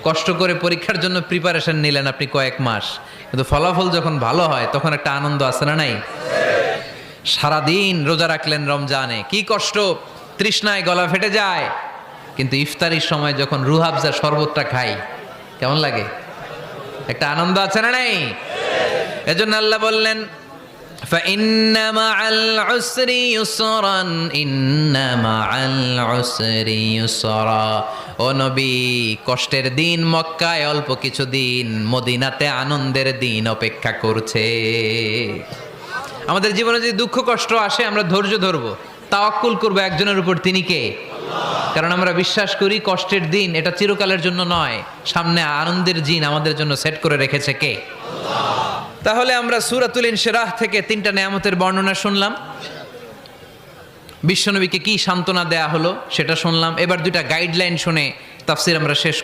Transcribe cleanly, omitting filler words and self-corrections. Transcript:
কষ্ট করে পরীক্ষার জন্য প্রিপারেশন নিলেন আপনি কয়েক মাস, কিন্তু ফলাফল যখন ভালো হয় তখন একটা আনন্দ আছে না নাই? সারাদিন রোজা রাখলেন রমজানে, কি কষ্ট, তৃষ্ণায় গলা ফেটে যায়, কিন্তু ইফতারির সময় যখন রুহাবজা শরবতটা খাই কেমন লাগে? একটা আনন্দ আছে না নাই? এজন্য আল্লাহ বললেন فإن مع العسر يسرا إن مع العسر يسرا। ও নবী, কষ্টের দিন মক্কায় অল্প কিছু দিন, মদিনাতে আনন্দের দিন অপেক্ষা করছে। আমাদের জীবনে যদি দুঃখ কষ্ট আসে আমরা ধৈর্য ধরবো, তাওয়াক্কুল করবো একজনের উপর, তিনি কে? কারণ আমরা বিশ্বাস করি কষ্টের দিন এটা চিরকালের জন্য নয়, সামনে আনন্দের দিন আমাদের জন্য সেট করে রেখেছে কে? তাহলে আমরা সূরাতুল ইনশিরাহ থেকে 3টা নেয়ামতের বর্ণনা শুনলাম, বিশ্বনবীকে কি সান্ত্বনা দেয়া হলো সেটা শুনলাম। এবার 2টা গাইডলাইন শুনে তাফসীর আমরা শেষ